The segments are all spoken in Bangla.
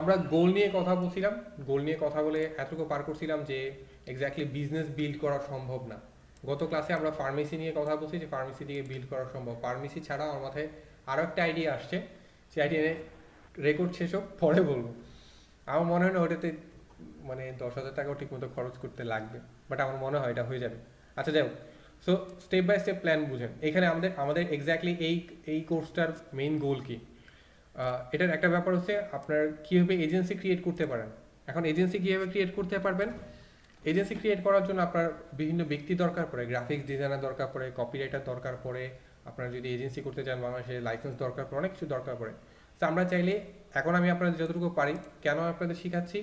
আমরা গোল নিয়ে কথা বলছিলাম। গোল নিয়ে কথা বলে এতটুকু পার করছিলাম যে এক্স্যাক্টলি বিজনেস বিল্ড করা সম্ভব না। গত ক্লাসে আমরা ফার্মেসি নিয়ে কথা বলছি যে ফার্মেসি দিয়ে বিল্ড করা সম্ভব। ফার্মেসি ছাড়া আমার মাথায় আরও একটা আইডিয়া আসছে, সেই আইডিয়া রেকর্ড শেষ হোক পরে বলবো। আমার মনে হয় না ওটাতে মানে 10,000 টাকাও ঠিক মতো খরচ করতে লাগবে, বাট আমার মনে হয় এটা হয়ে যাবে। আচ্ছা যাই হোক, so step by step plan বুঝেন। এখানে আমাদের আমাদের এক্স্যাক্টলি এই কোর্সটার মেইন গোল কি। এটার একটা ব্যাপার হচ্ছে আপনার কীভাবে এজেন্সি ক্রিয়েট করতে পারেন। এখন এজেন্সি কীভাবে ক্রিয়েট করতে পারবেন, এজেন্সি ক্রিয়েট করার জন্য আপনার বিভিন্ন ব্যক্তি দরকার পড়ে, গ্রাফিক্স ডিজাইনার দরকার পড়ে, কপিরাইটার দরকার পড়ে, আপনারা যদি এজেন্সি করতে চান বাংলাদেশে লাইসেন্স দরকার পড়ে, অনেক কিছু দরকার পড়ে। তো আমরা চাইলে এখন আমি আপনাদের যতটুকু পারি, কেন আপনাদের শেখাচ্ছি,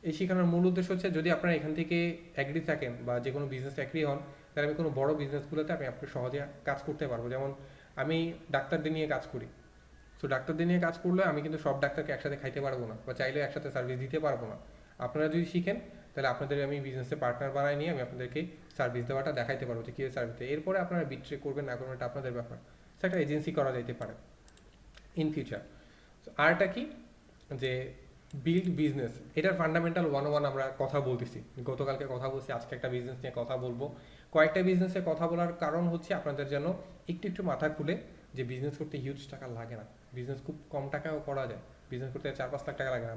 এই শেখানোর মূল উদ্দেশ্য হচ্ছে যদি আপনারা এখান থেকে অ্যাগ্রি থাকেন বা যে কোনো বিজনেস অ্যাগ্রি হন, তাহলে আমি কোনো বড় বিজনেসগুলোতে আমি আপনার সহজে কাজ করতে পারবো। যেমন আমি ডাক্তারদের নিয়ে কাজ করি, সো ডাক্তারদের নিয়ে কাজ করলে আমি কিন্তু সব ডাক্তারকে একসাথে খাইতে পারবো না বা চাইলেও একসাথে সার্ভিস দিতে পারবো না। আপনারা যদি শিখেন তাহলে আপনাদের আমি বিজনেসে পার্টনার বানাই নিয়ে আমি আপনাদেরকে সার্ভিস দেওয়াটা দেখাইতে পারবো যে কীভাবে সার্ভিস দেয়। এরপরে আপনারা বিট্রে করবেন না করবেন এটা আপনাদের ব্যাপার। সো একটা এজেন্সি করা যাইতে পারে ইন ফিউচার। আরটা কি, যে বিল্ড বিজনেস, এটার ফান্ডামেন্টাল 101 আমরা কথা বলতেছি, গতকালকে কথা বলছি, আজকে একটা বিজনেস নিয়ে কথা বলবো। কয়েকটা বিজনেসে কথা বলার কারণ হচ্ছে আপনাদের যেন একটু একটু মাথা খুলে যে বিজনেস করতে হিউজ টাকা লাগে না, বিজনেস খুব কম টাকাও করা যায়। বিজনেস করতে 4-5 লাখ টাকা লাগে না।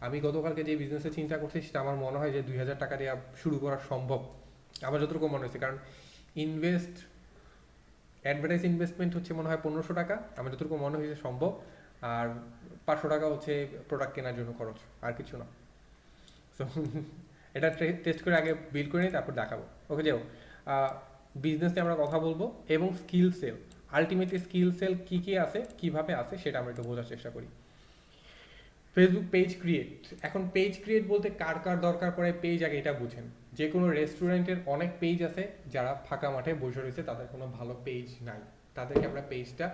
আমি গতকালকে যে বিজনেসে চিন্তা করছি সেটা আমার মনে হয় যে 2,000 টাকা দিয়ে শুরু করা সম্ভব, আমার যতটুকু মনে হয়েছে। কারণ ইনভেস্ট অ্যাডভার্টাইজ ইনভেস্টমেন্ট হচ্ছে মনে হয় 1500 টাকা, আমার যতটুকু মনে হয়েছে সম্ভব। আর 500 টাকা হচ্ছে প্রোডাক্ট কেনার জন্য খরচ, আর কিছু না। সো এটা টেস্ট করে আগে বিল্ড করে নিই, তারপর দেখাবো। ওকে যাও, বিজনেস নিয়ে আমরা কথা বলবো এবং skill sell. Ultimately skill sell কী কী আছে, কীভাবে আছে সেটা আমরা একটু বোঝার চেষ্টা করি। Facebook page create. এখন পেজ ক্রিয়েট বলতে কার কার দরকার পড়ে পেজ, আগে এটা বুঝেন। যে কোনো রেস্টুরেন্টের অনেক পেজ আছে, যারা ফাঁকা মাঠে বসে রয়েছে তাদের কোনো ভালো পেজ নাই, তাদেরকে আমরা পেজটা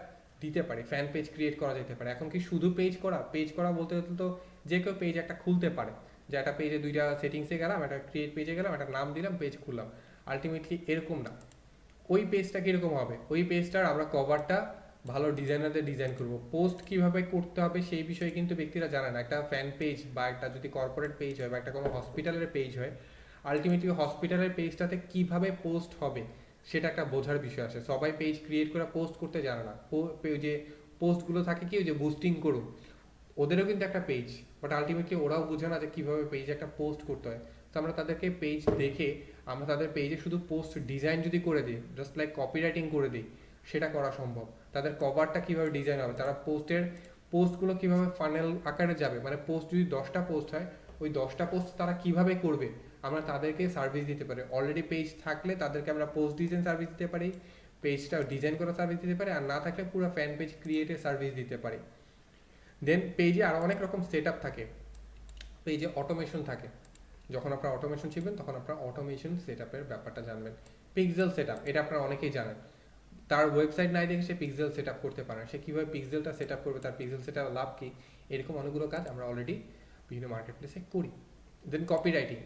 দিতে পারি, ফ্যান পেজ ক্রিয়েট করা যেতে পারে। এখন কি শুধু পেজ করা বলতে হলে তো যে কেউ পেজ একটা খুলতে পারে, যে একটা পেজে দুইটা সেটিংসে গেলাম, একটা ক্রিয়েট পেজে গেলাম, একটা নাম দিলাম, পেজ খুললাম। আলটিমেটলি এরকম না। ওই পেজটা কীরকম হবে, ওই পেজটার আমরা কভারটা ভালো ডিজাইনারদের ডিজাইন করব। পোস্ট কিভাবে করতে হবে সেই বিষয়ে কিন্তু ব্যক্তিরা জানে না। একটা ফ্যান পেজ বা একটা যদি কর্পোরেট পেজ হয় বা একটা কোনো হসপিটালের পেজ হয়, আলটিমেটলি হসপিটালের পেজটাতে কিভাবে পোস্ট হবে সেটা একটা বোঝার বিষয় আছে। সবাই পেজ ক্রিয়েট করে পোস্ট করতে জানে না। যে পোস্টগুলো থাকে কি, ওই যে বুস্টিং করুন, ওদেরও কিন্তু একটা পেজ, বাট আলটিমেটলি ওরাও বোঝে না যে কীভাবে পেজে একটা পোস্ট করতে হয়। তো আমরা তাদেরকে পেজ দেখে আমরা তাদের পেজে শুধু পোস্ট ডিজাইন যদি করে দিই, জাস্ট লাইক কপিরাইটিং করে দিই, সেটা করা সম্ভব। তাদের কভারটা কীভাবে ডিজাইন হবে, তারা পোস্টগুলো কীভাবে ফানেল আকারে যাবে, মানে পোস্ট যদি 10টা পোস্ট হয়, ওই 10টা পোস্ট তারা কীভাবে করবে আমরা তাদেরকে সার্ভিস দিতে পারি। অলরেডি পেজ থাকলে তাদেরকে আমরা পোস্ট ডিজাইন সার্ভিস দিতে পারি, পেজটা ডিজাইন করা সার্ভিস দিতে পারি, আর না থাকলে পুরো ফ্যান পেজ ক্রিয়েটের সার্ভিস দিতে পারি। দেন পেজে আরও অনেক রকম সেট আপ থাকে, পেজে অটোমেশন থাকে। যখন আপনারা অটোমেশন শিখবেন তখন আপনারা অটোমেশন সেট আপের ব্যাপারটা জানবেন। পিক্সেল সেট আপ, এটা আপনারা অনেকেই জানেন। তার ওয়েবসাইট নাই দেখে সে পিক্সেল সেট আপ করতে পারে, সে কীভাবে পিক্সেলটা সেট আপ করবে, তার পিক্সেল সেট আপ লাভ কী, এরকম অনেকগুলো কাজ আমরা অলরেডি বিভিন্ন মার্কেট প্লেসে করি। দেন কপি রাইটিং,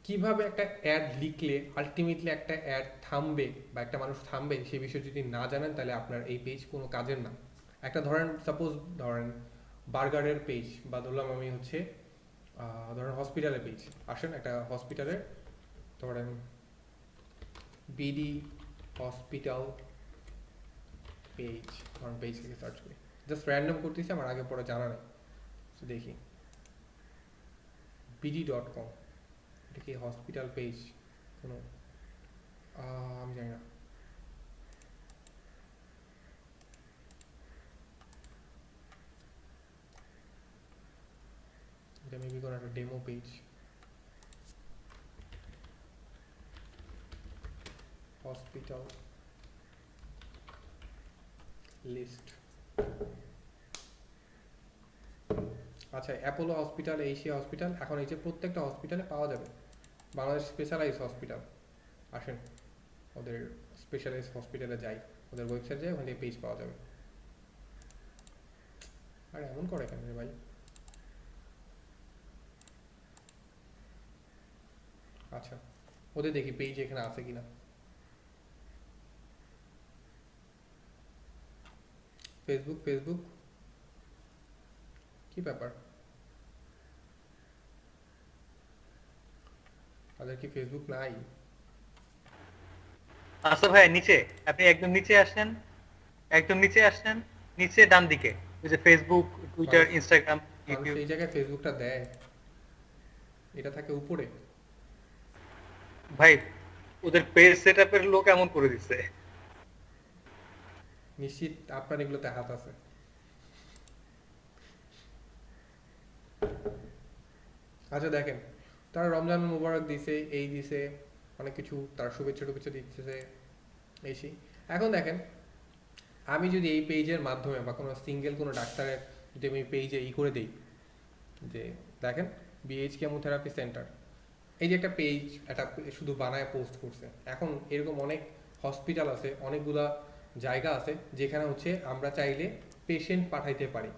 কীভাবে একটা অ্যাড লিখলে আলটিমেটলি একটা অ্যাড থামবে বা একটা মানুষ থামবে, সে বিষয়ে যদি না জানেন তাহলে আপনার এই পেজ কোনো কাজের না। একটা ধরেন সাপোজ ধরেন বার্গারের পেজ, বা ধরলাম আমি হচ্ছে ধরেন হসপিটালের পেজ। আসেন একটা হসপিটালের ধরেন বিডি হসপিটাল পেজ, ধরেন পেজ থেকে সার্চ করি, জাস্ট র্যান্ডম করতেছি, আমার আগে পরে জানা নেই। তো দেখি bd.com, এটা কি হসপিটাল পেজ কোনো, আমি জানি না। এটা মেবি কোনো একটা ডেমো পেজ। হসপিটাল লিস্ট, আচ্ছা অ্যাপোলো হসপিটাল, এশিয়া হসপিটাল, এখন এই যে প্রত্যেকটা হসপিটালে পাওয়া যাবে। বাংলাদেশ স্পেশালাইজ হসপিটাল, আসেন ওদের স্পেশালাইজ হসপিটালে যাই, ওদের ওয়েবসাইট যাই, ওখান থেকে পেজ পাওয়া যাবে। আর এমন করে কেন রে ভাই, আচ্ছা ওদের দেখি পেজ এখানে আছে কিনা। ফেসবুক, কি ব্যাপার, তাদের কি ফেসবুক নাই? আচ্ছা ভাই, নিচে আপনি একদম নিচে আসেন, একদম নিচে আসেন, নিচে ডান দিকে ওই যে ফেসবুক, টুইটার, মানুষ ইনস্টাগ্রাম, মানুষ ইউটিউব। এই জায়গায় ফেসবুকটা দেয়? এটা থাকে উপরে। ভাই ওদের পেজ সেট আপের লোক এমন করে দিচ্ছে। নিশ্চিত আপনার এগুলোতে হাত আছে। আচ্ছা দেখেন, তারা রমজান মুবারক দিছে, এই দিছে, অনেক কিছু তার শুভেচ্ছা টুভেচ্ছা দিতেছে, এই সেই। এখন দেখেন, আমি যদি এই পেজের মাধ্যমে বা কোনো সিঙ্গেল কোনো ডাক্তারের যদি আমি পেজে করে দিই যে দেখেন বিএইচ কেমোথেরাপি সেন্টার, এই যে একটা পেজ, একটা শুধু বানায় পোস্ট করছে। এখন এরকম অনেক হসপিটাল আছে, অনেকগুলা জায়গা আছে যেখানে হচ্ছে আমরা চাইলে পেশেন্ট পাঠাইতে পারি।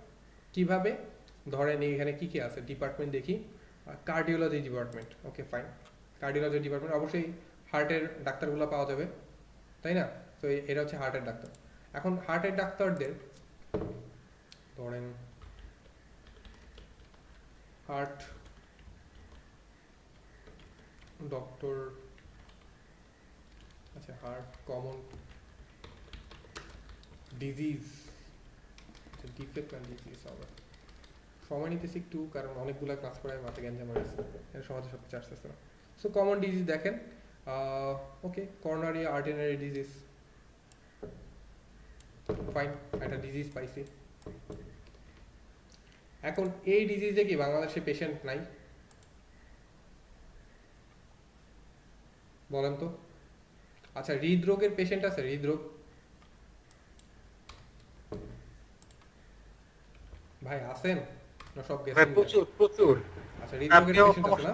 কিভাবে? ধরেন এখানে কি কি আছে ডিপার্টমেন্ট দেখি। Cardiology department, okay fine. Cardiology department অবশ্যই হার্টের ডাক্তারগুলো পাওয়া যাবে, তাই না? তো এরা হচ্ছে হার্টের ডাক্তার। এখন হার্টের ডাক্তারদের ধরেন হার্ট ডক্টর, আচ্ছা হার্ট কমন ডিজিজ, আচ্ছা ডিফেক্ট না ডিজিজ হবে। সময় নিতেছি একটু, কারণ অনেকগুলো ক্লাস করায় মাথা গ্যাঞ্জাম হয়েছে, এর সমাজে সব কিছু আসতেছে না। সো কমন ডিজিজ দেখেন, ওকে করোনারি আর্টেরিয়ারি ডিজিজ, ফাইন, একটা ডিজিজ পাইছি। এখন এই ডিজিজে কি বাংলাদেশে পেশেন্ট নাই? বলেন তো। আচ্ছা হৃদরোগের পেশেন্ট আছে? হৃদরোগ ভাই আছেন না? সব ভাই গেছেন গা? প্রচুর প্রচুর। আচ্ছা হৃদরোগের আপনিও পেশেন্ট আছে না? সমস্যা,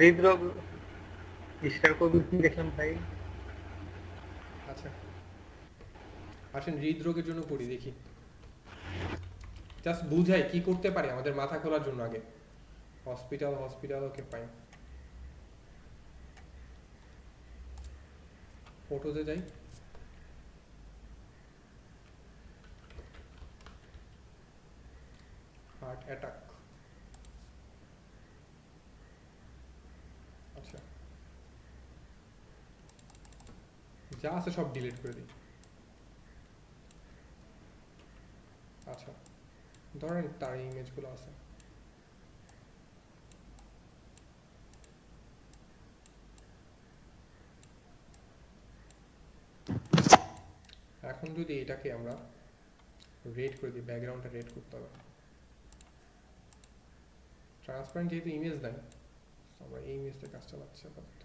হৃদরোগ ইস্টার কবির দেখলাম ভাই। আচ্ছা আসেন হৃদরোগের জন্য করি দেখি, জাস্ট বুঝাই কি করতে পারি আমাদের মাথা খোলার জন্য আগে। Hospital hospital, okay fine. ফটোতে যাই। হার্ট অ্যাটাক, আচ্ছা যা আছে সব ডিলিট করে দিই। আচ্ছা ধরেন তার ইমেজগুলো আছে। এখন যদি এটাকে আমরা রেড করে দিই, ব্যাকগ্রাউন্ডটা রেড করতে হবে। ট্রান্সপারেন্ট যেহেতু ইমেজ নাই, আমরা এই ইমেজটা কাজ চালাচ্ছি আপাতত।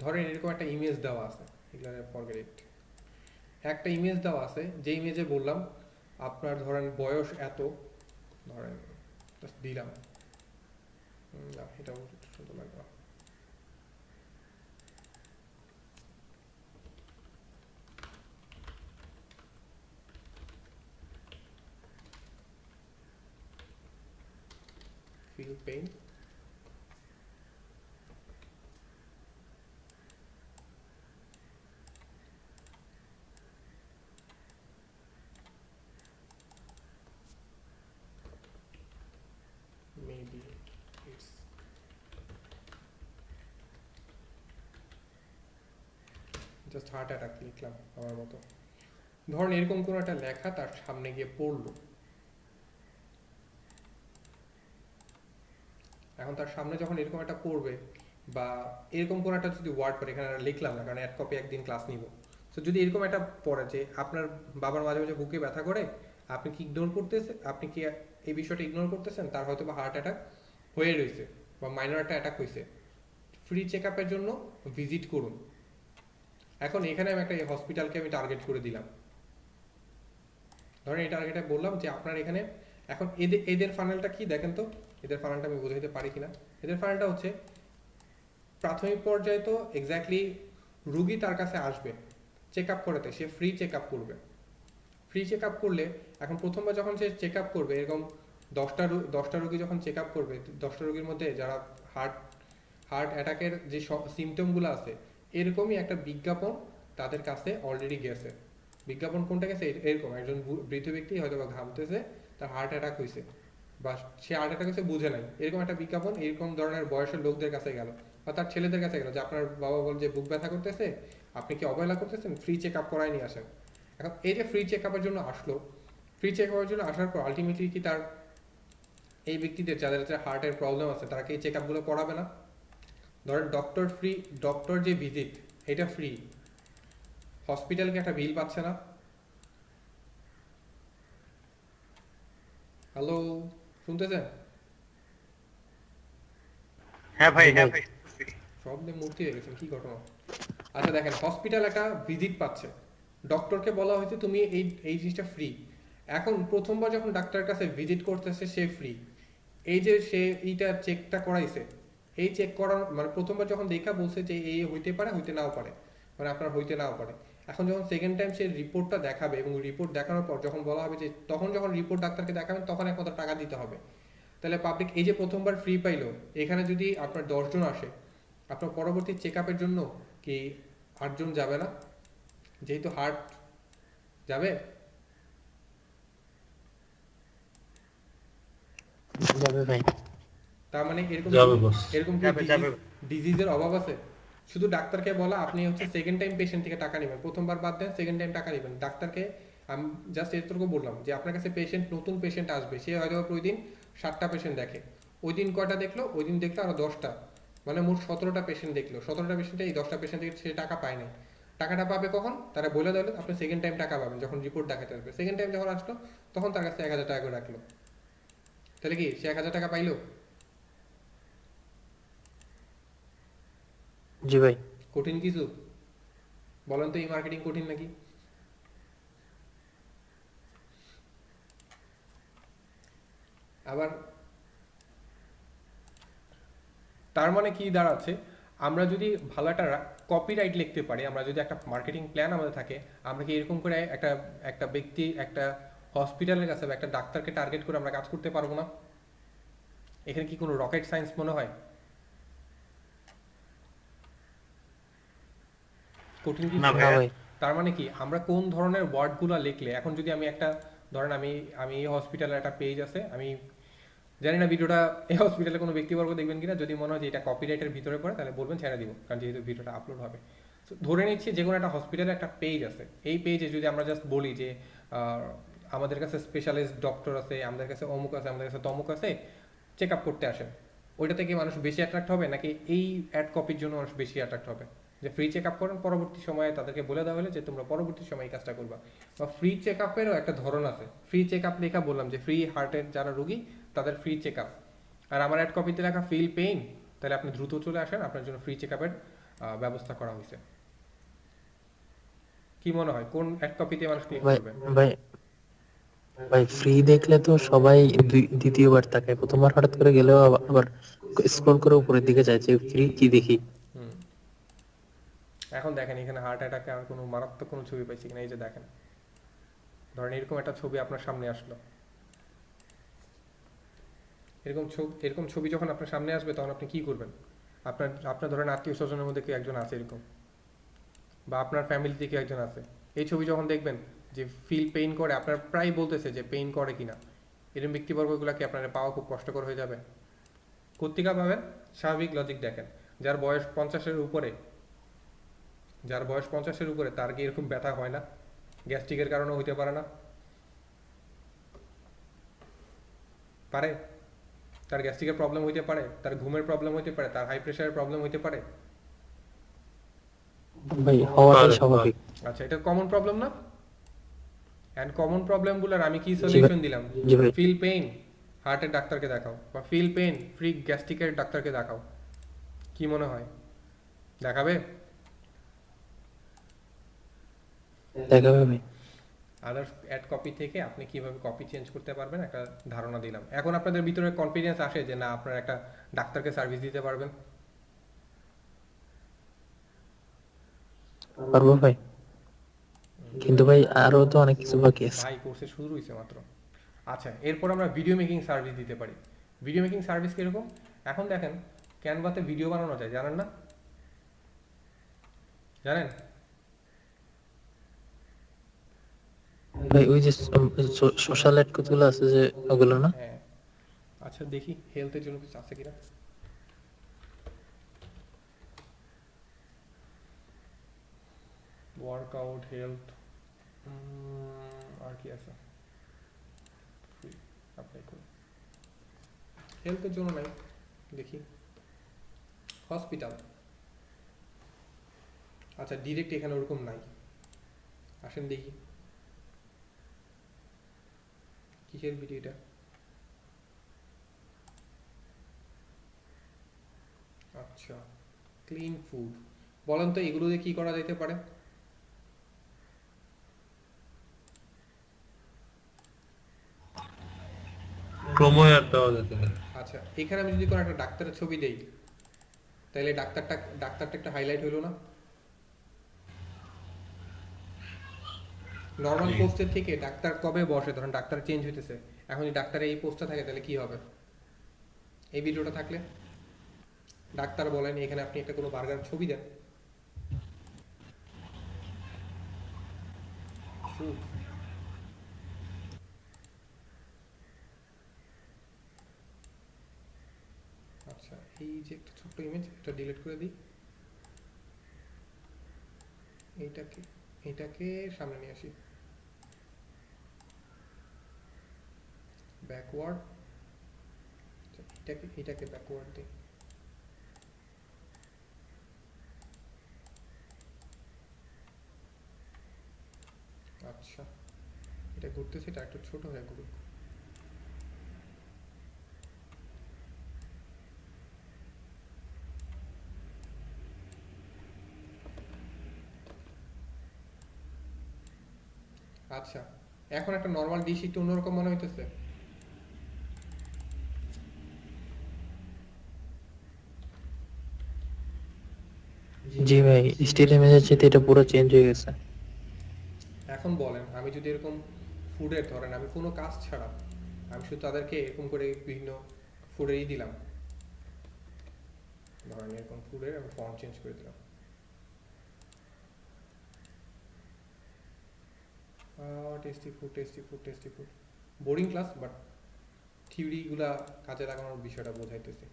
ধরেন এরকম একটা ইমেজ দেওয়া আছে, এগুলো ফরগেট ইট। একটা ইমেজ দেওয়া আছে, যে ইমেজে বললাম আপনার ধরেন বয়স এত, ধরেন জাস্ট দিলাম, না এটাও সুন্দর লাগবে না। Feel pain, maybe it's, just heart attack লিখলাম আমার মতো। ধরেন এরকম কোনো একটা লেখা তার সামনে গিয়ে পড়লো, এখন তার সামনে যখন এরকম একটা পড়বে বা এরকম কোনো একটা যদি ওয়ার্ড পড়ে, এখানে লিখলাম না কারণ অ্যাড কপি একদিন ক্লাস নিব। তো যদি এরকম একটা পড়ে যে আপনার বাবার মাঝে মাঝে বুকে ব্যথা করে, আপনি কি ইগনোর করতেছেন, আপনি কি এই বিষয়টা ইগনোর করতেছেন, তার হয়তো বা হার্ট অ্যাটাক হয়ে রয়েছে বা মাইনর একটা অ্যাটাক হয়েছে, ফ্রি চেক আপের জন্য ভিজিট করুন। এখন এখানে আমি একটা হসপিটালকে আমি টার্গেট করে দিলাম। ধরেন এই টার্গেটে বললাম যে আপনার এখানে, এখন এদের এদের ফানেলটা কি দেখেন তো, এদের ফানেলটা আমি বোঝাইতে পারি কিনা। এদের ফানেলটা হচ্ছে প্রাথমিক পর্যায়ে তো এক্স্যাক্টলি রুগী তার কাছে আসবে চেক আপ করাতে, সে ফ্রি চেক আপ করবে। ফ্রি চেক আপ করলে এখন প্রথমবার যখন সে চেক আপ করবে, এরকম 10টা রুগী যখন চেক আপ করবে, 10টা রুগীর মধ্যে যারা হার্ট হার্ট অ্যাটাকের যে সিমটমগুলো আছে, এরকমই একটা বিজ্ঞাপন তাদের কাছে অলরেডি গেছে। বিজ্ঞাপন কোনটা গেছে? এরকম একজন বৃদ্ধ ব্যক্তি হয়তো বা ঘামতেছে, তার হার্ট অ্যাটাক হয়েছে, বা সে হার্ট অ্যাটাক হয়েছে বুঝে নাই, এরকম একটা বিজ্ঞাপন এরকম ধরনের বয়সের লোকদের কাছে গেল বা তার ছেলেদের কাছে গেল যে আপনার বাবা বল যে বুক ব্যথা করতেছে, আপনি কি অবহেলা করতেছেন, ফ্রি চেক আপ করাই নিয়ে আসেন। এখন এই যে ফ্রি চেক আপের জন্য আসলো, ফ্রি চেক আপের জন্য আসার পর আলটিমেটলি কি তার এই ব্যক্তিদের যাদের হার্টের প্রবলেম আছে তারা কি এই চেক আপগুলো করাবে না? ধরেন ডক্টর ফ্রি, ডক্টর যে ভিজিট এটা ফ্রি, হসপিটালকে একটা বিল পাচ্ছে না? হ্যালো, শুনতেছেন? হ্যাঁ ভাই, জি হ্যাঁ ভাই। ভাই। সব নিয়ে মূর্তি হয়ে গেছেন, কি ঘটনা? আচ্ছা দেখেন, হসপিটাল একটা ভিজিট পাচ্ছে, ডক্টরকে বলা হয়েছে তুমি এই এই জিনিসটা ফ্রি। এখন প্রথমবার যখন ডাক্তারের কাছে ভিজিট করতেছে সে ফ্রি, এই যে সে এইটা চেকটা করাইছে, এই চেক করার মানে প্রথমবার যখন দেখা বলছে যে এই হইতে পারে হইতে নাও পারে, মানে আপনার হইতে নাও পারে। এখন যখন সেকেন্ড টাইম সে রিপোর্টটা দেখাবে এবং রিপোর্ট দেখানোর পর যখন বলা হবে যে তখন যখন রিপোর্ট ডাক্তারকে দেখাবেন তখন এক কথা টাকা দিতে হবে। তাহলে পাবলিক এই যে প্রথমবার ফ্রি পাইলো, এখানে যদি আপনার 10 জন আসে, আপনার পরবর্তী চেক আপের জন্য কি 8 জন যাবে না? যেহেতু হার্ট যাবে। যাবে ভাই। তার মানে এরকম যাবে বস। এরকম কি যাবে যাবে। ডিজিজের অভাব আছে? শুধু ডাক্তারকে বলা আপনি হচ্ছে সেকেন্ড টাইম পেশেন্ট থেকে টাকা নেবেন, প্রথমবার বাদ দেন, সেকেন্ড টাইম টাকা নেবেন ডাক্তারকে। আমি জাস্ট এতটুকু বললাম যে আপনার কাছে পেশেন্ট, নতুন পেশেন্ট আসবে, সে হয়তো প্রতিদিন 7টা পেশেন্ট দেখে, ওই দিন কয়টা দেখলো, ওই দিন দেখলো আরো 10টা, মানে মোট 17টা পেশেন্ট দেখলো, 17টা পেশেন্টে এই 10টা পেশেন্ট থেকে সে টাকা পায় নাই। টাকাটা পাবে কখন? তারা বলে দিলে আপনি সেকেন্ড টাইম টাকা পাবেন যখন রিপোর্ট দেখাতে আসবে। সেকেন্ড টাইম যখন আসলো তখন তার কাছে 1000 টাকা করে রাখলো, তাহলে কি সে 1000 টাকা পাইলো? জি ভাই। কঠিন কিছু? বলেন তো, এই মার্কেটিং কঠিন নাকি? আবার তার মানে কি দাঁড়াচ্ছে, আমরা যদি ভালো একটা কপিরাইট লিখতে পারি, আমরা যদি একটা মার্কেটিং প্ল্যান আমাদের থাকে, আমরা কি এরকম করে একটা একটা ব্যক্তি, একটা হসপিটালের কাছে বা একটা ডাক্তারকে টার্গেট করে আমরা কাজ করতে পারবো না? এখানে কি কোনো রকেট সায়েন্স মনে হয়? কঠিন না কিছু? না ভাইয়া। ভাই। তার মানে কি আমরা কোন ধরনের ওয়ার্ডগুলো লিখলে, এখন যদি আমি একটা, ধরেন আমি আমি এই হসপিটালের একটা পেজ আছে, আমি জানি না ভিডিওটা এই হসপিটালে কোনো ব্যক্তিবর্গ দেখবেন কিনা, যদি মনে হয় যে এটা কপিরাইটের ভিতরে পড়ে তাহলে বলবেন, ছেড়ে দিব, কারণ যেহেতু ভিডিওটা আপলোড হবে। So, ধরে নিচ্ছি যে কোনো একটা হসপিটালে একটা পেজ আছে, এই পেজে যদি আমরা জাস্ট বলি যে আমাদের কাছে স্পেশালিস্ট ডক্টর আছে, আমাদের কাছে অমুক আছে, আমাদের কাছে তমুক আছে, চেক আপ করতে আসেন, ওইটা থেকে মানুষ বেশি অ্যাট্রাক্ট হবে, নাকি এই অ্যাড কপির জন্য মানুষ বেশি অ্যাট্রাক্ট হবে? যে ফ্রি চেক আপ করেন, পরবর্তী সময়ে তাদেরকে বলে দেওয়া হলে যে তোমরা পরবর্তী সময় এই কাজটা করবা। বা ফ্রি চেক আপেরও একটা ধরন আছে, ফ্রি চেক আপ লেখা বললাম যে ফ্রি হার্টের যারা রুগী তাদের ফ্রি চেক আপ, আর আমার অ্যাড কপিতে লেখা ফিল পেইন, তাহলে আপনি দ্রুত চলে আসেন, আপনার জন্য ফ্রি চেক আপের ব্যবস্থা করা হয়েছে। কি মনে হয় কোন অ্যাড কপিতে মানুষ ক্লিক ভাই করবে? ভাই ভাই ফ্রি দেখলে তো সবাই দ্বিতীয়বার তাকায়, প্রথমবার হঠাৎ করে গেলেও আবার স্ক্রল করে উপরের দিকে যায় যে ফ্রি কি দেখি। হুম, এখন দেখেন এখানে হার্ট অ্যাটাকে আর কোনো মারাত্মক কোনো ছবি পাইছি কিনা, এই যে দেখেন, ধরেন এরকম একটা ছবি আপনার সামনে আসলো, এরকম ছবি যখন আপনার সামনে আসবে তখন আপনি কি করবেন? আপনার আপনার ধরেন আত্মীয় স্বজনের মধ্যে কেউ একজন আছে এরকম, বা আপনার ফ্যামিলিতে কেউ একজন আছে, এই ছবি যখন দেখবেন যে ফিল পেইন করে, আপনার প্রায় বলতেছে যে পেইন করে কিনা, এরকম ব্যক্তিবর্গগুলোকে আপনার পাওয়া খুব কষ্টকর হয়ে যাবে। কর্তিকা পাবেন? স্বাভাবিক লজিক দেখেন, যার বয়স 50-এর উপরে, যার বয়স 50-এর উপরে তার কি এরকম ব্যথা হয় না? গ্যাস্ট্রিকের কারণে হইতে পারে না? পারে। তার গ্যাস্ট্রিকের প্রবলেম হইতে পারে, তার ঘুমের প্রবলেম হইতে পারে, তার হাই প্রেশারের প্রবলেম হইতে পারে। ভাই হওয়াটাই পারে, স্বাভাবিক। আচ্ছা, এটা কমন প্রবলেম না? অ্যান্ড কমন প্রবলেমগুলোর আমি কি জি ভাই। সলিউশন দিলাম? জি ভাই। ফিল পেইন, হার্টের ডাক্তারকে দেখাও, বা ফিল পেইন, ফ্রি গ্যাস্ট্রিকের ডাক্তারকে দেখাও। কি মনে হয় দেখাবে? দেখাবে ভাই। আদার্স অ্যাড কপি থেকে আপনি কিভাবে কপি চেঞ্জ করতে পারবেন একটা ধারণা দিলাম। এখন আপনাদের ভিতরে কনফিডেন্স আসে যে না আপনারা একটা ডাক্তারকে সার্ভিস দিতে পারবেন? পারবো ভাই, কিন্তু ভাই আরো তো অনেক কিছু বাকি আছে। ভাই কোর্সে শুরু হয়েছে মাত্র। আচ্ছা, এরপর আমরা ভিডিও মেকিং সার্ভিস দিতে পারি। ভিডিও মেকিং সার্ভিস কিরকম? এখন দেখেন ক্যানভাতে ভিডিও বানানো যায়, জানেন না? জানেন? ভাই ওই যে সোশ্যাল অ্যাড কতগুলো আছে যে ওগুলো না? হ্যাঁ, আচ্ছা দেখি হেলথের জন্য কিছু আছে কিনা। ওয়ার্কআউট, হেলথ, আর কি আছে অ্যাপ্লাই করি। হেলথের জন্য নাই, দেখি হসপিটাল। আচ্ছা ডিরেক্ট এখানে ওরকম নাই, আসেন দেখি কিসের ভিডিও এটা। আচ্ছা ক্লিন ফুড, বলেন তো এগুলো দিয়ে কি করা যেতে পারে? প্রোমো অ্যাড দেওয়া যেতে পারে। আচ্ছা এখানে আমি যদি কোনো একটা ডাক্তারের ছবি দেই, তাহলে ডাক্তারটা একটা হাইলাইট হইলো না? নর্মাল জি। পোস্টের থেকে ডাক্তার কবে বসে, ধরেন ডাক্তার চেঞ্জ হইতেছে, এখন যদি ডাক্তার এই পোস্টটা থাকে তাহলে কি হবে? এই ভিডিওটা থাকলে ডাক্তার বলেন এখানে আপনি একটা কোনো বার্গার ছবি দেন, ফুড, আচ্ছা এই যে একটা ছোট্ট ইমেজ, এটা ডিলিট করে দিই, এইটাকে এইটাকে সামনে নিয়ে আসি, ব্যাকওয়ার্ড, এটাকে ব্যাকওয়ার্ড দিই, আচ্ছা এটা ঘুরতেছে, এটা একটু ছোট হয়ে ঘুরুক। আচ্ছা এখন একটা নর্মাল ডিশ একটু অন্যরকম মনে হইতেছে। জি ভাই, স্টিল ইমেজের চেয়ে এটা পুরো চেঞ্জ হয়ে গেছে। এখন বলেন আমি যদি এরকম ফুডের, ধরেন আমি কোনো কাজ ছাড়া আমি শুধু তাদেরকে এরকম করে বিভিন্ন ফুডেরই দিলাম, ধরেন এরকম ফুডের আমি ফন্ট চেঞ্জ করে দিলাম, tasty food tasty food tasty food, boring class but থিওরিগুলা কাজে লাগানোর বিষয়টা বোঝাইতেছে।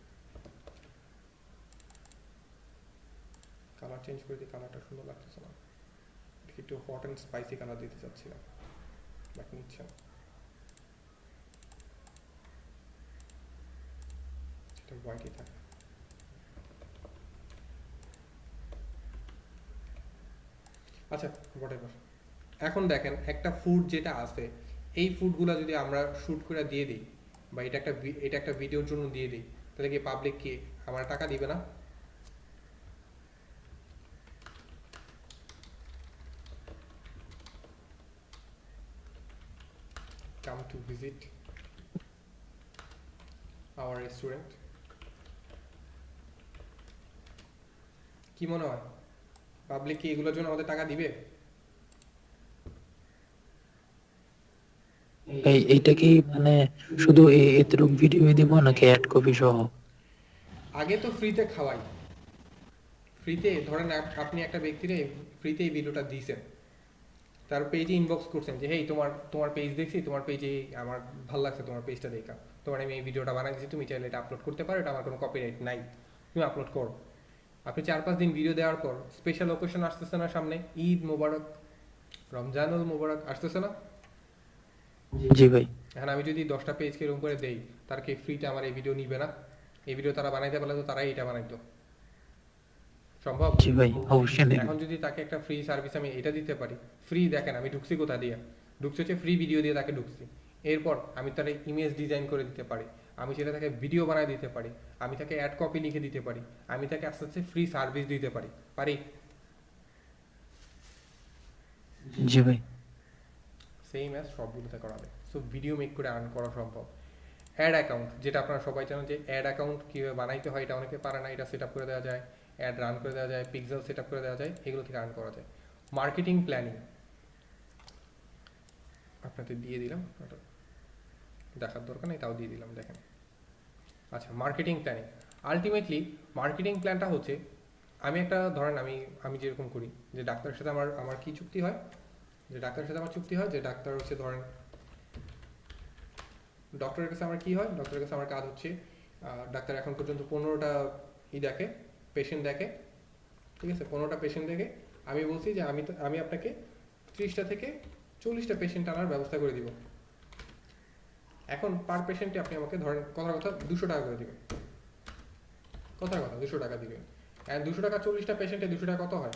কালার চেঞ্জ করে দিই, কালারটা সুন্দর লাগতেছে না, একটু হট অ্যান্ড স্পাইসি কালার দিতে চাচ্ছিলাম বাট নিচ্ছে না, সেটা হোয়াইটই থাকে। আচ্ছা হোয়াটএভার, এখন দেখেন একটা ফুড যেটা আছে, এই ফুডগুলো যদি আমরা শ্যুট করে দিয়ে দিই বা এটা একটা ভিডিওর জন্য দিয়ে দিই, তাহলে কি পাবলিক কি আমার টাকা দিবে না? Come to visit our restaurant, কি মনে হয় পাবলিক কি এগুলোর জন্য আমাদের টাকা দিবে? ভাই এইটা কি মানে শুধু এতটুকু ভিডিও দিব নাকি অ্যাড কপি সহ? আগে তো ফ্রিতে খাওয়াই, ফ্রিতে ধরেন আপনি একটা ব্যক্তিরে ফ্রিতে এই ভিডিওটা দিয়েছেন, তার পেজে ইনবক্স করছেন যে হেই তোমার পেজ দেখছি, তোমার পেজে আমার ভালো লাগছে তোমার পেজটা দেখা, তোমার আমি এই ভিডিওটা বানাইছি, তুমি চাইলে এটা আপলোড করতে পারো, এটা আমার কোনো কপিরাইট নাই, তুমি আপলোড করো। আপনি 4-5 দিন ভিডিও দেওয়ার পর স্পেশাল ওকেশন আসতেছে না সামনে, ঈদ মোবারক, রমজানুল মোবারক আসতেছে না, জি ভাই। এখন আমি যদি 10টা পেজকে এরকম করে দেই, তার কি ফ্রিতে আমার এই ভিডিও নিবে না? এই ভিডিও তারা বানাইতে পারলে তো তারাই এটা বানাইতো, সম্ভব? জি ভাই, অবশ্যই নেব। এখন যদি তাকে একটা ফ্রি সার্ভিস আমি এটা দিতে পারি, ফ্রি দেখেন আমি ঢুকছি কোথা দিয়ে, ঢুকছি হচ্ছে ফ্রি ভিডিও দিয়ে তাকে ঢুকছি, এরপর আমি তার ইমেজ ডিজাইন করে দিতে পারি, আমি সেটা তাকে ভিডিও বানায় দিতে পারি, আমি তাকে অ্যাড কপি লিখে দিতে পারি, আমি তাকে আস্তে আস্তে ফ্রি সার্ভিস দিতে পারি পারি জি ভাই। সেম অ্যাজ সবগুলোতে করা যায়। সো ভিডিও মেক করে আর্ন করা সম্ভব। অ্যাড অ্যাকাউন্ট, যেটা আপনারা সবাই জানেন যে অ্যাড অ্যাকাউন্ট কীভাবে বানাইতে হয়, এটা অনেকে পারে না, এটা সেট আপ করে দেওয়া যায়, অ্যাড রান করে দেওয়া যায়, পিক্সেল সেট আপ করে দেওয়া যায়, এগুলো থেকে আর্ন করা যায়। মার্কেটিং প্ল্যানিং আপনাদের দিয়ে দিলাম, ওটা দেখার দরকার নেই, তাও দিয়ে দিলাম দেখেন। আচ্ছা মার্কেটিং প্ল্যানিং, আলটিমেটলি মার্কেটিং প্ল্যানটা হচ্ছে, আমি একটা ধরেন আমি যেরকম করি যে ডাক্তারের সাথে আমার কি চুক্তি হয়, যে ডাক্তারের সাথে আমার চুক্তি হয় যে ডাক্তার হচ্ছে ধরেন ডক্টরের কাছে আমার কি হয়, ডক্টরের কাছে আমার কাজ হচ্ছে ডাক্তার এখন পর্যন্ত 15টা দেখে, পেশেন্ট দেখে, ঠিক আছে, 15টা পেশেন্ট দেখে আমি বলছি যে আমি আপনাকে 30টা থেকে 40টা পেশেন্ট আনার ব্যবস্থা করে দিব। এখন পার পেশেন্টে আপনি আমাকে ধরেন কথার কথা 200 টাকা করে দিবেন, কথার কথা 200 টাকা দিবেন। এন্ড 200 টাকা 40টা পেশেন্টে 200 টাকা কত হয়?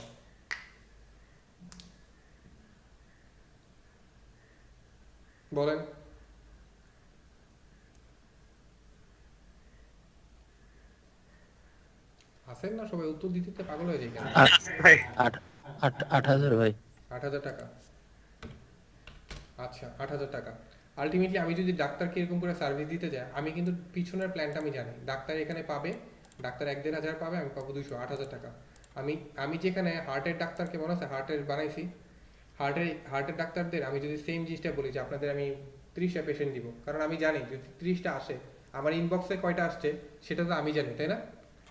বলেন। আসেন না সবাই, উত্তর দিতে দিতে পাগল হয়ে যায় কেন? ভাই 8,000 ভাই। 8,000 টাকা। আচ্ছা 8,000 টাকা। আলটিমেটলি আমি যদি ডাক্তারকে এরকম করে সার্ভিস দিতে যাই, আমি কিন্তু পিছনের প্ল্যানটা আমি জানি। ডাক্তার এখানে পাবে, ডাক্তার 1-1.5 হাজার পাবে, আমি পাবো 200, 8,000 টাকা। আমি যেখানে হার্টের ডাক্তারকে মনে আছে হার্টের বানাইছি, হার্টের ডাক্তারদের আমি যদি সেম জিনিসটা বলি যে আপনাদের আমি 30টা পেশেন্ট দিব, কারণ আমি জানি যদি 30টা আসে আমার ইনবক্সে কয়টা আসছে সেটা তো আমি জানি, তাই না?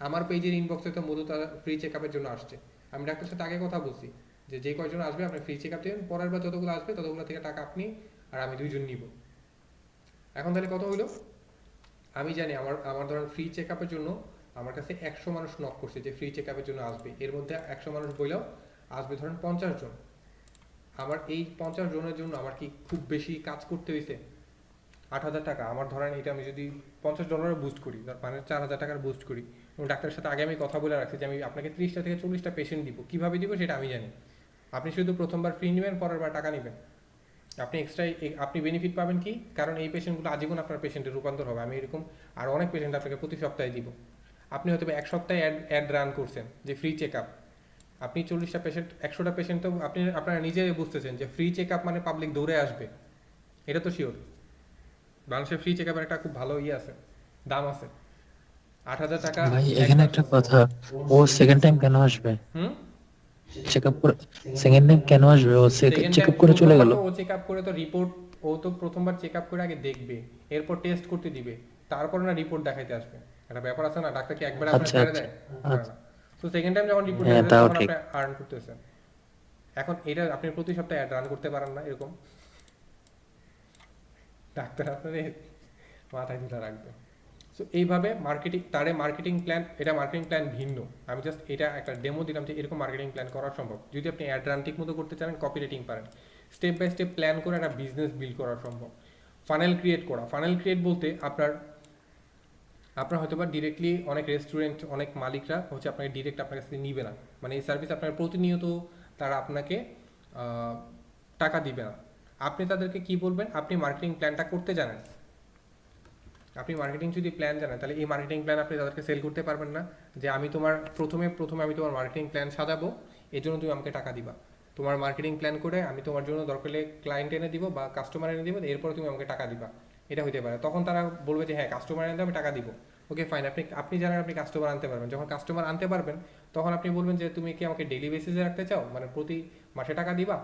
আমার পেজের ইনবক্সে তো মূলত ফ্রি চেক আপের জন্য আসছে। আমি ডাক্তারের সাথে আগে কথা বলছি যে কয়জন আসবে আপনি ফ্রি চেক আপ দেবেন, পরের বার যতগুলো আসবে ততগুলো থেকে টাকা আপনি আর আমি 2জন নিব। এখন তাহলে কত হইলো? আমি জানি আমার ধরেন ফ্রি চেক আপের জন্য আমার কাছে 100 মানুষ নক করছে যে ফ্রি চেক আপের জন্য আসবে, এর মধ্যে 100 মানুষ বইলেও আসবে ধরেন 50 জন। আমার এই 50 জনের জন্য আমার কি খুব বেশি কাজ করতে হয়েছে? 8,000 টাকা আমার ধরেন এটা আমি যদি $50 বুস্ট করি, মানে 4,000 টাকার বুস্ট করি, এবং ডাক্তারের সাথে আগে আমি কথা বলে রাখছি যে আমি আপনাকে 30টা থেকে 40টা পেশেন্ট দিব, কিভাবে দিব সেটা আমি জানি। আপনি শুধু প্রথমবার ফ্রি নেবেন, পরের বার টাকা নেবেন, আপনি এক্সট্রা আপনি বেনিফিট পাবেন কি? কারণ এই পেশেন্টগুলো আজীবন আপনার পেশেন্টে রূপান্তর হবে। আমি এরকম আর অনেক পেশেন্ট আপনাকে প্রতি সপ্তাহে দিব। আপনি হয়তো এক সপ্তাহে অ্যাড রান করছেন যে ফ্রি চেক আপ, আপনি 40টা পেশেন্ট 100টা পেশেন্ট তো আপনারা নিজে বুঝতেছেন যে ফ্রি চেক আপ মানে পাবলিক দৌড়ে আসবে, এটা তো শিওর। বাংলাদেশের ফ্রি চেক আপের একটা খুব ভালো আছে, দাম আছে। 8,000 টাকা ভাই এখানে একটা কথা, ও সেকেন্ড টাইম কেন আসবে? হুম চেক আপ করে সেকেন্ড টাইম কেন আসবে? ও সেকেন্ড চেক টাইম আপ করে চলে গেল। ও চেক আপ করে তো রিপোর্ট, ও তো প্রথমবার চেক আপ করে আগে দেখবে, এরপর টেস্ট করতে দিবে, তারপর না রিপোর্ট দেখাইতে আসবে। একটা ব্যাপার আছে না, ডাক্তার কি একবার আপনার আচ্ছা ছেড়ে আচ্ছা দেয়? আচ্ছা। তো সেকেন্ড টাইম যখন রিপোর্ট হ্যাঁ দেবে তাও তখন ঠিক। আপনি আর্ন করতেছেন। এখন এটা আপনি প্রতি সপ্তাহে অ্যাড রান করতে পারেন না, এরকম ডাক্তার আপনাদের মাথায় তুলে রাখবে। সো এইভাবে মার্কেটিং প্ল্যান, এটা মার্কেটিং প্ল্যান ভিন্ন। আমি জাস্ট এটা একটা ডেমো দিলাম যে এরকম মার্কেটিং প্ল্যান করা সম্ভব যদি আপনি অ্যাড রান ঠিক মতো করতে চান, কপি রেটিং পারেন, স্টেপ বাই স্টেপ প্ল্যান করে একটা বিজনেস বিল্ড করা সম্ভব। ফানেল ক্রিয়েট করা, ফানেল ক্রিয়েট বলতে আপনার হয়তো বা ডিরেক্টলি অনেক রেস্টুরেন্ট, অনেক মালিকরা হচ্ছে আপনাকে ডিরেক্ট আপনার কাছ থেকে নিবে না, মানে এই সার্ভিস আপনার প্রতিনিয়ত তারা আপনাকে টাকা দিবে না। আপনি তাদেরকে কি বলবেন? আপনি মার্কেটিং প্ল্যানটা করতে জানেন, আপনি মার্কেটিং যদি প্ল্যান জানেন, তাহলে এই মার্কেটিং প্ল্যান আপনি তাদেরকে সেল করতে পারবেন না যে আমি তোমার প্রথমে আমি তোমার মার্কেটিং প্ল্যান সাজাবো, এর জন্য তুমি আমাকে টাকা দিবা। তোমার মার্কেটিং প্ল্যান করে আমি তোমার জন্য দরকার হলে ক্লায়েন্ট এনে দিব বা কাস্টমার এনে দিব, এরপরে তুমি আমাকে টাকা দিবা, এটা হতে পারে। তখন তারা বলবে যে হ্যাঁ কাস্টমার এনে আমি টাকা দিব, ওকে ফাইন। আপনি জানেন আপনি কাস্টমার আনতে পারবেন, যখন কাস্টমার আনতে পারবেন তখন আপনি বলবেন যে তুমি কি আমাকে ডেইলি বেসিসে রাখতে চাও, মানে প্রতি মাসে টাকা দিবা,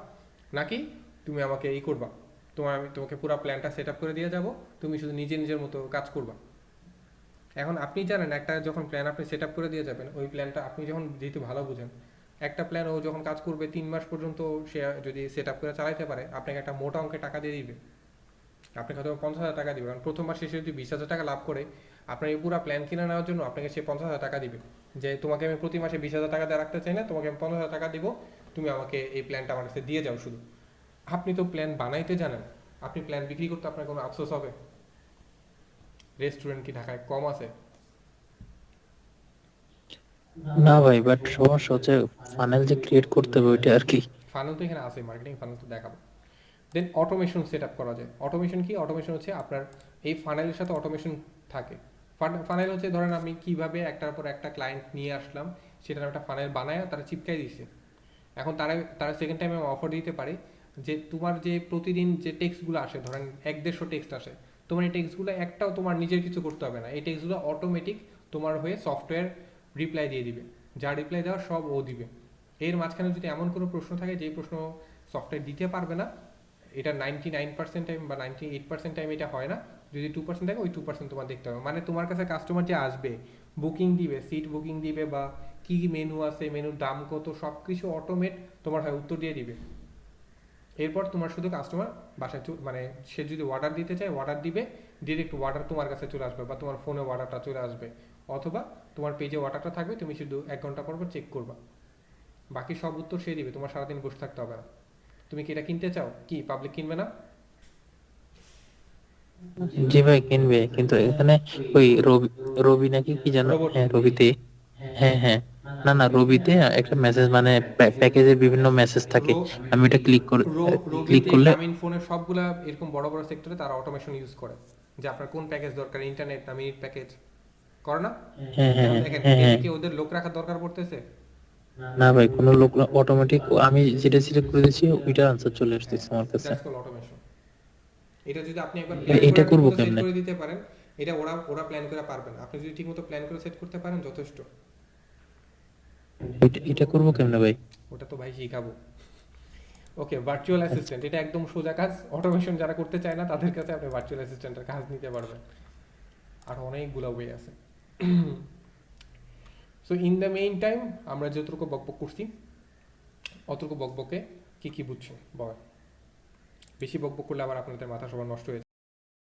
নাকি তুমি আমাকে এই করবা, আমি তোমাকে পুরো প্ল্যানটা সেট আপ করে দিয়ে যাব, তুমি শুধু নিজের মতো কাজ করবা। এখন আপনি জানেন একটা যখন প্ল্যান আপনি সেট আপ করে দিয়ে যাবেন, ওই প্ল্যানটা আপনি যখন যেহেতু ভালো বুঝেন, একটা প্ল্যান ও যখন কাজ করবে 3 মাস পর্যন্ত সে যদি সেট আপ করে চালাইতে পারে, আপনাকে একটা মোটা অঙ্কের টাকা দিয়ে দিবে। আপনি হয়তো 50,000 টাকা দিবে, কারণ প্রথম মাস শেষে যদি 20,000 টাকা লাভ করে আপনার এই পুরো প্ল্যান কিনে নেওয়ার জন্য আপনাকে সে 50,000 টাকা দিবে, যে তোমাকে আমি প্রতি মাসে 20,000 টাকা দিয়ে রাখতে চাই না, তোমাকে আমি 50,000 টাকা দিব, তুমি আমাকে এই প্ল্যানটা আমার কাছে দিয়ে যাও শুধু। আপনি তো প্ল্যান বানাইতে জানেন, আপনি প্ল্যান বিক্রি করতে আপনার কোনো আফসোস হবে? রেস্টুরেন্ট কি ঢাকায় কম আছে? না ভাই, বাট সমস্যা হচ্ছে ফানেল যে ক্রিয়েট করতে হবে ওইটা আর কি। ফানেল তো এখানে আছে, মার্কেটিং ফানেল তো দেখাবো। দেন অটোমেশন সেট আপ করা যায়। অটোমেশন কি? অটোমেশন হচ্ছে আপনার এই ফানেলের সাথে অটোমেশন থাকে। ফানেল হচ্ছে ধরেন আমি কিভাবে একটার পর একটা ক্লায়েন্ট নিয়ে আসলাম, সেটার একটা ফানেল বানায় তারা চিপকাই দিছে। এখন তারা সেকেন্ড টাইমে অফার দিতে পারে যে তোমার যে প্রতিদিন যে টেক্সটগুলো আসে, ধরেন 1-150 টেক্সট আসে, তোমার এই টেক্সটগুলো একটাও তোমার নিজের কিছু করতে হবে না, এই টেক্সটগুলো অটোমেটিক তোমার হয়ে সফটওয়্যার রিপ্লাই দিয়ে দিবে, যা রিপ্লাই দেওয়ার সব ও দিবে। এর মাঝখানে যদি এমন কোনো প্রশ্ন থাকে যেই প্রশ্ন সফটওয়্যার দিতে পারবে না, এটা 99% টাইম বা 98% টাইম এটা হয় না, যদি 2% থাকে ওই 2% তোমার দেখতে হবে। মানে তোমার কাছে কাস্টমার যে আসবে, বুকিং দিবে, সিট বুকিং দিবে, বা কি মেনু আছে, মেনুর দাম কত, সব কিছু অটোমেট তোমার হয় উত্তর দিয়ে দিবে। এরপর তোমার শুধু কাস্টমার বাসায় মানে সে যদি অর্ডার দিতে চায় অর্ডার দিবে, ডিরেক্ট অর্ডার তোমার কাছে চলে আসবে বা তোমার ফোনে অর্ডারটা চলে আসবে, অথবা তোমার পেজে অর্ডারটা থাকবে, তুমি শুধু 1 ঘন্টা পর পর চেক করবা। বাকি সব উত্তর সে দিবে, তোমার সারাদিন বসে থাকতে হবে না। তুমি কি এটা কিনতে চাও? কি পাবলিক কিনবে না? জি ভাই কিনবে, কিন্তু এখানে ওই রবি রবি নাকি কি জানো, রোবট। হ্যাঁ রবিতে, হ্যাঁ হ্যাঁ, না না রবিতে একটা মেসেজ মানে প্যাকেজের বিভিন্ন মেসেজ থাকে, আমি এটা ক্লিক রবিতে করলে, গ্রামীণ ফোনের সবগুলা এরকম বড় বড় সেক্টরে তারা অটোমেশন ইউজ করে, যে আপনার কোন প্যাকেজ দরকার, ইন্টারনেট না মিনিট প্যাকেজ, করে না? হ্যাঁ হ্যাঁ এখন হ্যাঁ দেখেন হ্যাঁ এতে হ্যাঁ, কি ওদের লোক রাখার দরকার পড়তেছে? না ভাই কোনো লোক অটোমেটিক, আমি যেটা সিলেক্ট করে দিয়েছি ওইটার আনসার চলে হ্যাঁ, আসতেছে আমার কাছে। That's call automation. এটা যদি আপনি একবার প্ল্যান করে এটা করবো ঠিকমতো সেট কেমনে? করে দিতে পারেন, এটা ওরা ওরা প্ল্যান করে পারবে না। আপনি যদি ঠিকমতো প্ল্যান করে সেট করতে পারেন যথেষ্ট। এটা করবো কেমনে ভাই? ওটা তো ভাই শিখাবো। ওকে, ভার্চুয়াল অ্যাসিস্ট্যান্ট এটা একদম সোজা কাজ। অটোমেশন যারা করতে চায় না তাদের কাছে আপনি ভার্চুয়াল অ্যাসিস্ট্যান্টের কাজ নিতে পারবেন। আর অনেকগুলো ওয়ে আছে। So in the main time আমরা যতটুকু বকবক করছি অতটুকু বকবকে কি কি বুঝছো বল। বেশি বকবক করলে আবার আপনাদের মাথা সবার নষ্ট হয়ে যায়।